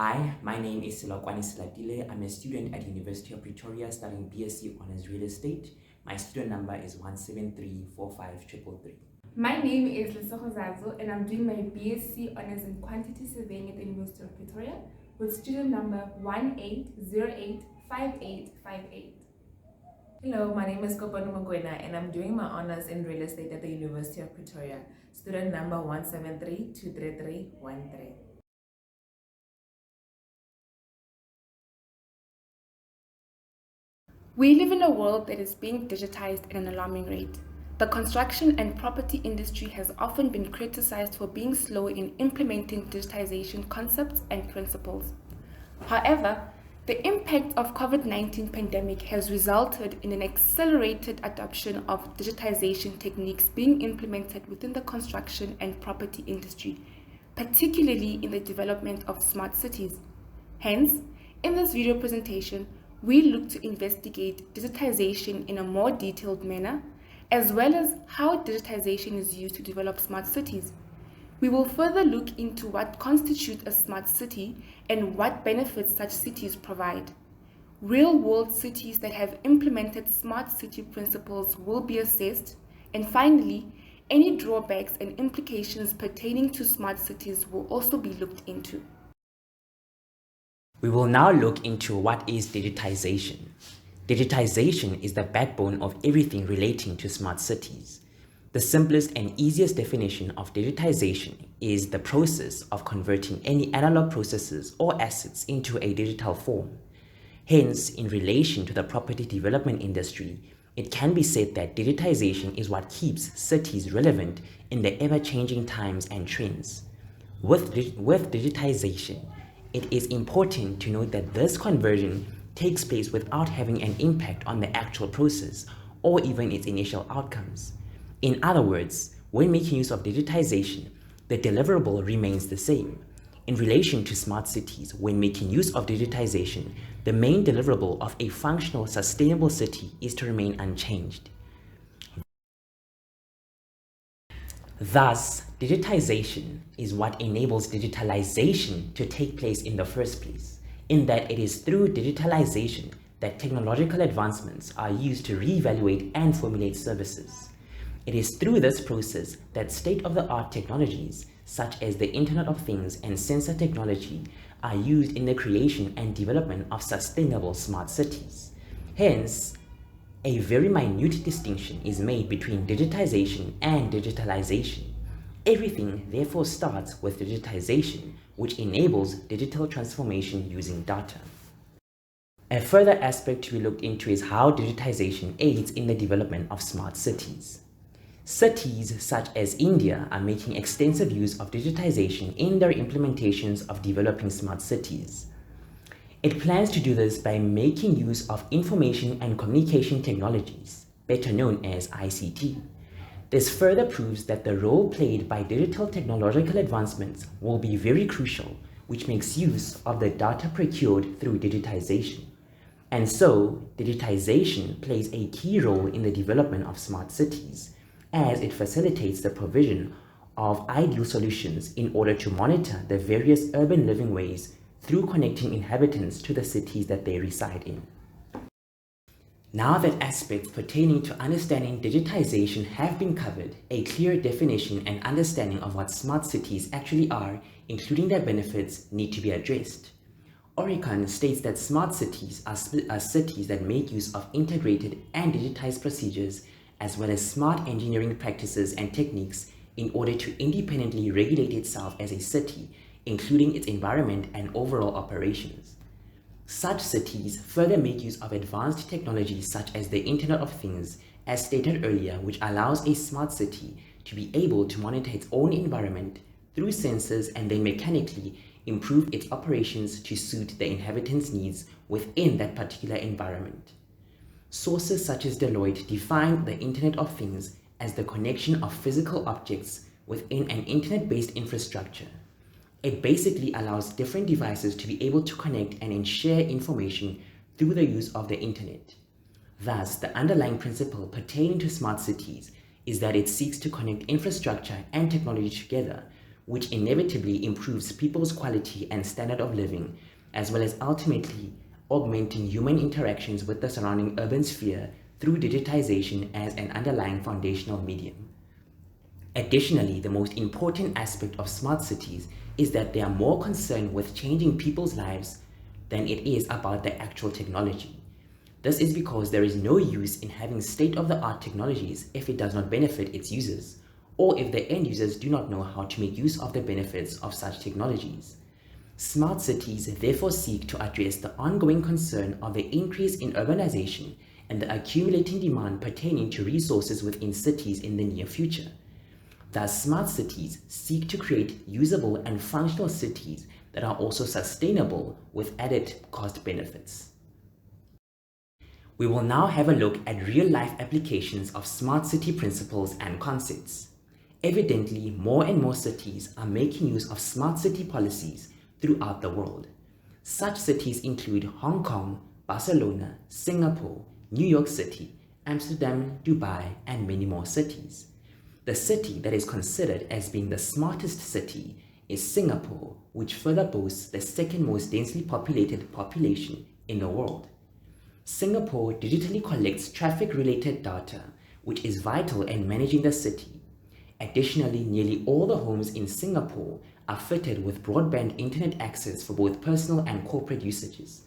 Hi, my name is Silokwani Silatile. I'm a student at University of Pretoria studying BSc Honours Real Estate. My student number is 1734533. My name is Lesotho Zazo and I'm doing my BSc Honours in Quantity Surveying at the University of Pretoria with student number 18085858. Hello, my name is Kopano Mokwena and I'm doing my honors in real estate at the University of Pretoria. Student number 173233313. We live in a world that is being digitized at an alarming rate. The construction and property industry has often been criticized for being slow in implementing digitization concepts and principles. However, the impact of COVID-19 pandemic has resulted in an accelerated adoption of digitization techniques being implemented within the construction and property industry, particularly in the development of smart cities. Hence, in this video presentation, we look to investigate digitization in a more detailed manner, as well as how digitization is used to develop smart cities. We will further look into what constitutes a smart city and what benefits such cities provide. Real-world cities that have implemented smart city principles will be assessed, and finally, any drawbacks and implications pertaining to smart cities will also be looked into. We will now look into what is digitization. Digitization is the backbone of everything relating to smart cities. The simplest and easiest definition of digitization is the process of converting any analog processes or assets into a digital form. Hence, in relation to the property development industry, it can be said that digitization is what keeps cities relevant in the ever-changing times and trends. With digitization, it is important to note that this conversion takes place without having an impact on the actual process or even its initial outcomes. In other words, when making use of digitization, the deliverable remains the same. In relation to smart cities, when making use of digitization, the main deliverable of a functional, sustainable city is to remain unchanged. Thus, digitization is what enables digitalization to take place in the first place, in that it is through digitalization that technological advancements are used to reevaluate and formulate services. It is through this process that state-of-the-art technologies, such as the Internet of Things and sensor technology, are used in the creation and development of sustainable smart cities. Hence, a very minute distinction is made between digitization and digitalization. Everything therefore starts with digitization, which enables digital transformation using data. A further aspect to be looked into is how digitization aids in the development of smart cities. Cities such as India are making extensive use of digitization in their implementations of developing smart cities. It plans to do this by making use of information and communication technologies, better known as ICT. This further proves that the role played by digital technological advancements will be very crucial, which makes use of the data procured through digitization. And so, digitization plays a key role in the development of smart cities, as it facilitates the provision of ideal solutions in order to monitor the various urban living ways through connecting inhabitants to the cities that they reside in. Now that aspects pertaining to understanding digitization have been covered, a clear definition and understanding of what smart cities actually are, including their benefits, need to be addressed. Oricon states that smart cities are cities that make use of integrated and digitized procedures as well as smart engineering practices and techniques in order to independently regulate itself as a city, including its environment and overall operations. Such cities further make use of advanced technologies such as the Internet of Things, as stated earlier, which allows a smart city to be able to monitor its own environment through sensors and then mechanically improve its operations to suit the inhabitants' needs within that particular environment. Sources such as Deloitte define the Internet of Things as the connection of physical objects within an internet-based infrastructure. It basically allows different devices to be able to connect and share information through the use of the internet. Thus, the underlying principle pertaining to smart cities is that it seeks to connect infrastructure and technology together, which inevitably improves people's quality and standard of living, as well as ultimately augmenting human interactions with the surrounding urban sphere through digitization as an underlying foundational medium. Additionally, the most important aspect of smart cities is that they are more concerned with changing people's lives than it is about the actual technology. This is because there is no use in having state-of-the-art technologies if it does not benefit its users, or if the end users do not know how to make use of the benefits of such technologies. Smart cities therefore seek to address the ongoing concern of the increase in urbanization and the accumulating demand pertaining to resources within cities in the near future. Thus, smart cities seek to create usable and functional cities that are also sustainable with added cost benefits. We will now have a look at real-life applications of smart city principles and concepts. Evidently, more and more cities are making use of smart city policies throughout the world. Such cities include Hong Kong, Barcelona, Singapore, New York City, Amsterdam, Dubai, and many more cities. The city that is considered as being the smartest city is Singapore, which further boasts the second most densely populated population in the world. Singapore digitally collects traffic-related data, which is vital in managing the city. Additionally, nearly all the homes in Singapore are fitted with broadband internet access for both personal and corporate usages.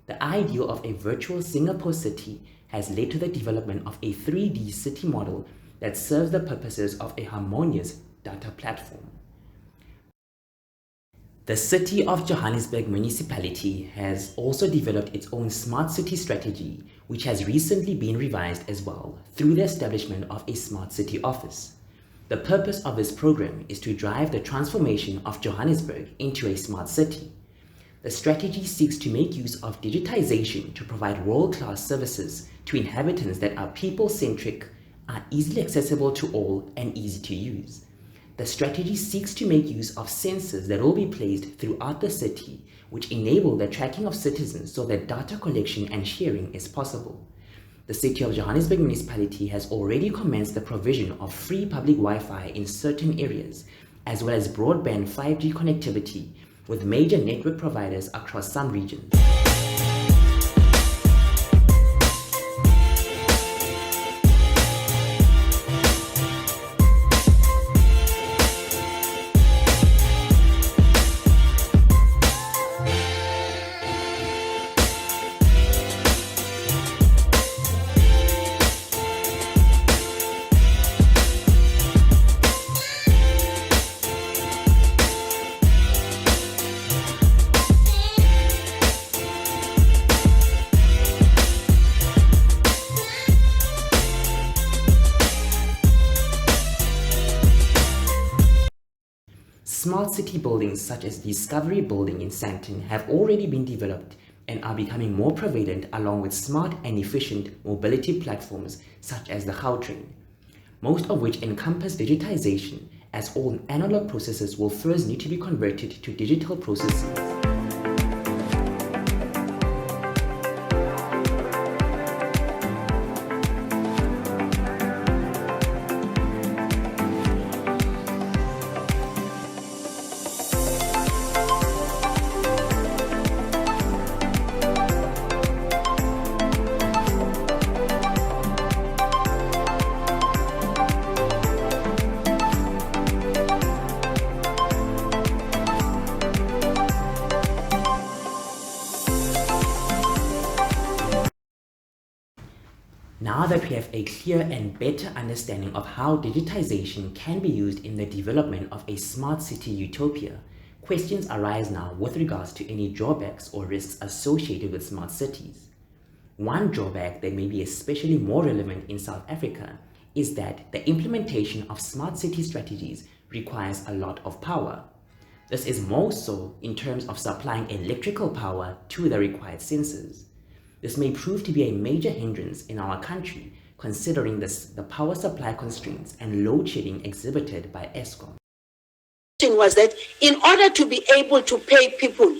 The ideal of a virtual Singapore city has led to the development of a 3D city model that serves the purposes of a harmonious data platform. The City of Johannesburg municipality has also developed its own smart city strategy, which has recently been revised as well through the establishment of a smart city office. The purpose of this program is to drive the transformation of Johannesburg into a smart city. The strategy seeks to make use of digitization to provide world-class services to inhabitants that are people-centric, are easily accessible to all, and easy to use. The strategy seeks to make use of sensors that will be placed throughout the city, which enable the tracking of citizens so that data collection and sharing is possible. The City of Johannesburg municipality has already commenced the provision of free public Wi-Fi in certain areas, as well as broadband 5G connectivity with major network providers across some regions. Smart city buildings such as Discovery Building in Sandton have already been developed and are becoming more prevalent, along with smart and efficient mobility platforms such as the Gautrain, most of which encompass digitization, as all analog processes will first need to be converted to digital processes. Now that we have a clear and better understanding of how digitization can be used in the development of a smart city utopia, questions arise now with regards to any drawbacks or risks associated with smart cities. One drawback that may be especially more relevant in South Africa is that the implementation of smart city strategies requires a lot of power. This is more so in terms of supplying electrical power to the required sensors. This may prove to be a major hindrance in our country, considering the power supply constraints and load shedding exhibited by Eskom. Was that in order to be able to pay people,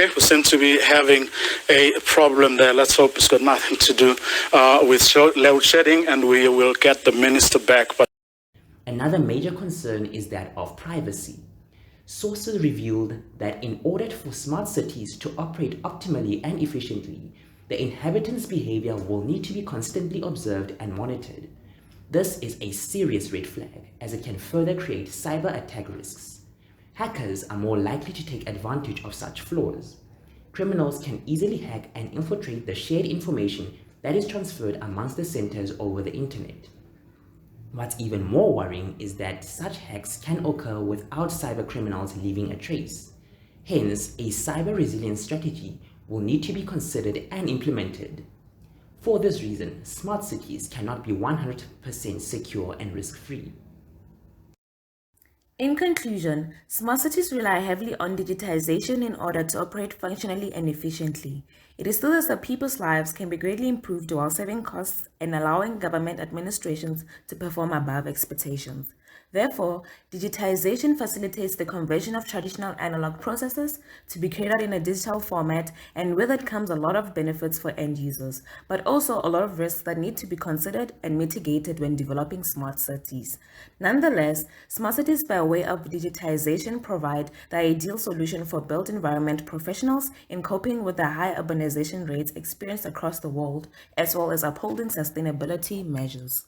Okay, we seem to be having a problem there. Let's hope it's got nothing to do with load shedding, and we will get the minister back. But another major concern is that of privacy. Sources revealed that in order for smart cities to operate optimally and efficiently, the inhabitants' behavior will need to be constantly observed and monitored. This is a serious red flag, as it can further create cyber attack risks. Hackers are more likely to take advantage of such flaws. Criminals can easily hack and infiltrate the shared information that is transferred amongst the centers over the internet. What's even more worrying is that such hacks can occur without cyber criminals leaving a trace. Hence, a cyber resilience strategy will need to be considered and implemented. For this reason, smart cities cannot be 100% secure and risk-free. In conclusion, smart cities rely heavily on digitization in order to operate functionally and efficiently. It is still that people's lives can be greatly improved while saving costs and allowing government administrations to perform above expectations. Therefore, digitization facilitates the conversion of traditional analog processes to be created in a digital format, and with it comes a lot of benefits for end users, but also a lot of risks that need to be considered and mitigated when developing smart cities. Nonetheless, smart cities by way of digitization provide the ideal solution for built environment professionals in coping with the high urbanization rates experienced across the world, as well as upholding sustainability measures.